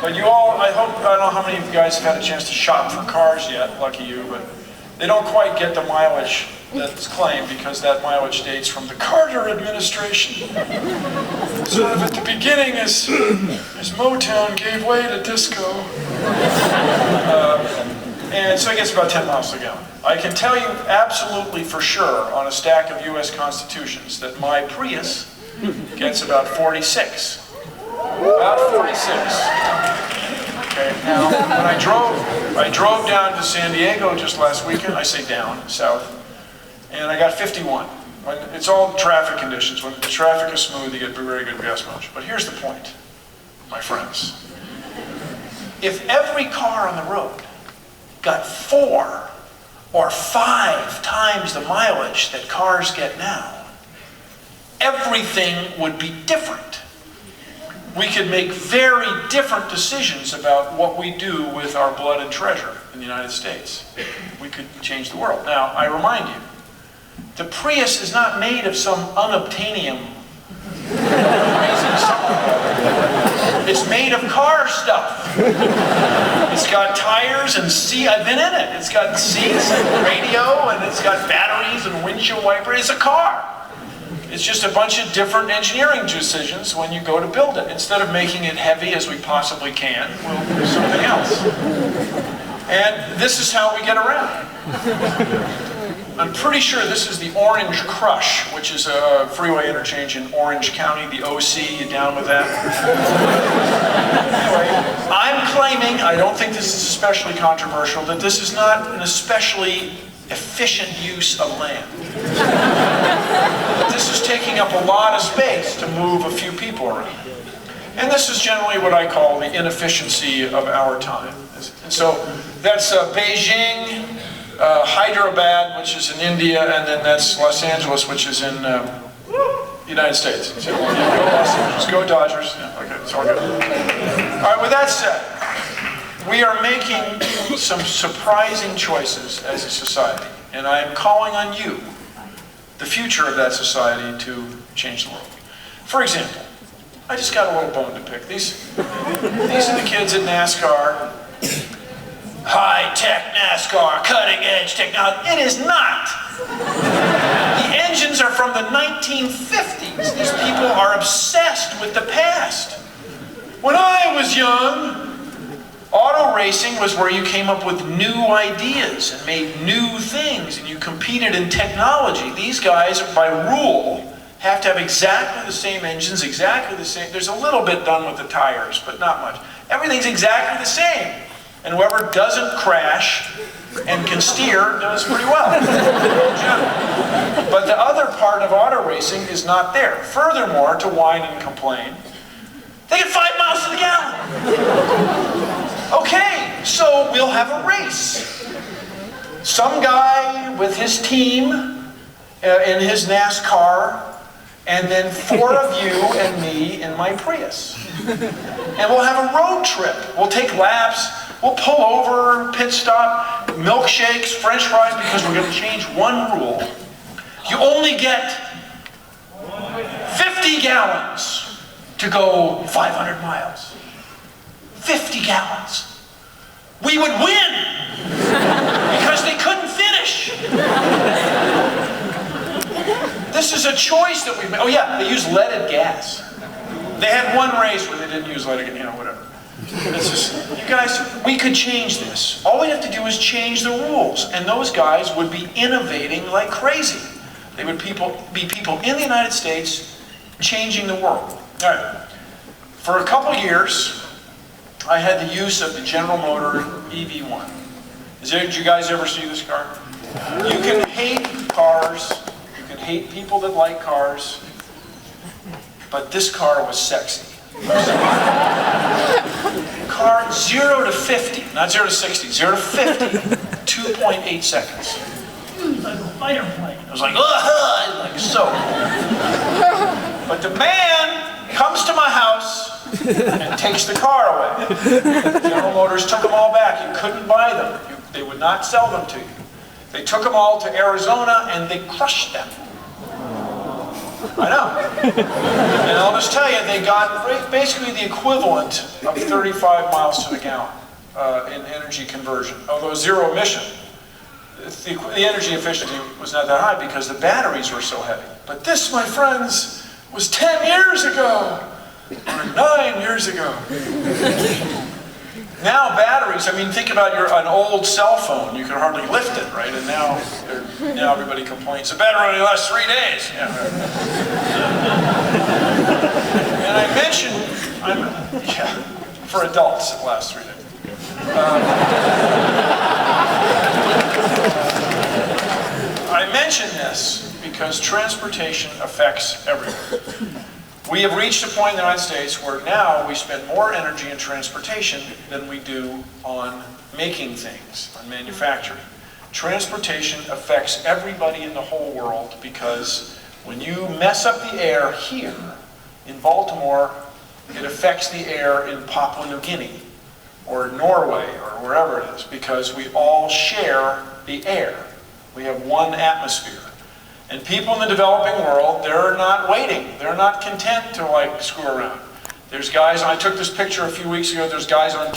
But you all, I don't know how many of you guys have had a chance to shop for cars yet, lucky you, but they don't quite get the mileage that's claimed because that mileage dates from the Carter administration. Sort of at the beginning as Motown gave way to disco. And so it gets about 10 miles a gallon. I can tell you absolutely for sure on a stack of US Constitutions that my Prius gets about 46. About 46. Okay, now when I drove down to San Diego just last weekend, I say down, south, and I got 51. When it's all traffic conditions. When the traffic is smooth, you get very good gas mileage. But here's the point, my friends. If every car on the road got 4 or 5 times the mileage that cars get now, everything would be different. We could make very different decisions about what we do with our blood and treasure in the United States. We could change the world. Now, I remind you, the Prius is not made of some unobtainium amazing something. It's made of car stuff. It's got tires and I've been in it. It's got seats and radio, and it's got batteries and windshield wipers. It's a car. It's just a bunch of different engineering decisions when you go to build it. Instead of making it heavy as we possibly can, we'll do something else. And this is how we get around. I'm pretty sure this is the Orange Crush, which is a freeway interchange in Orange County, the OC. You down with that? Anyway, I'm claiming, I don't think this is especially controversial, that this is not an especially efficient use of land. This is taking up a lot of space to move a few people around. And this is generally what I call the inefficiency of our time. And so that's Beijing, Hyderabad, which is in India, and then that's Los Angeles, which is in the United States. So, go Los Angeles, go Dodgers. Yeah, okay, it's all good. All right, with that said, we are making some surprising choices as a society, and I am calling on you, the future of that society, to change the world. For example, I just got a little bone to pick. These are the kids at NASCAR. High-tech NASCAR, cutting-edge technology. It is not. The engines are from the 1950s. These people are obsessed with the past. When I was young, auto racing was where you came up with new ideas and made new things, and you competed in technology. These guys, by rule, have to have exactly the same engines, exactly the same. There's a little bit done with the tires, but not much. Everything's exactly the same. And whoever doesn't crash and can steer does pretty well. But the other part of auto racing is not there. Furthermore, to whine and complain, they get 5 miles to the gallon. Okay, so we'll have a race. Some guy with his team in his NASCAR, and then 4 of you and me in my Prius. And we'll have a road trip. We'll take laps. We'll pull over, pit stop, milkshakes, French fries, because we're going to change one rule. You only get 50 gallons to go 500 miles. 50 gallons. We would win because they couldn't finish. This is a choice that we made. Oh yeah, they use leaded gas. They had one race where they didn't use leaded gas, whatever. It's just, you guys, we could change this. All we have to do is change the rules, and those guys would be innovating like crazy. They would be people in the United States changing the world. All right. For a couple years, I had the use of the General Motors EV1. Did you guys ever see this car? You can hate cars, you can hate people that like cars, but this car was sexy. Car 0 to 50, not 0 to 60, 0 to 50, 2.8 seconds. Like a fighter plane. I was like, like so. But the man comes to my house and takes the car away. General Motors took them all back. You couldn't buy them. They would not sell them to you. They took them all to Arizona and they crushed them. I know. And I'll just tell you, they got basically the equivalent of 35 miles to the gallon in energy conversion, although zero emission. The energy efficiency was not that high because the batteries were so heavy. But this, my friends, was 10 years ago, or 9 years ago. Now batteries, I mean, think about an old cell phone. You can hardly lift it, right? And now everybody complains, the battery only lasts 3 days. Yeah. And I mentioned, for adults it lasts 3 days. I mention this because transportation affects everyone. We have reached a point in the United States where now we spend more energy in transportation than we do on making things, on manufacturing. Transportation affects everybody in the whole world because when you mess up the air here in Baltimore, it affects the air in Papua New Guinea or Norway or wherever it is, because we all share the air. We have one atmosphere. And people in the developing world, they're not waiting. They're not content to screw around. There's guys, I took this picture a few weeks ago, there's guys on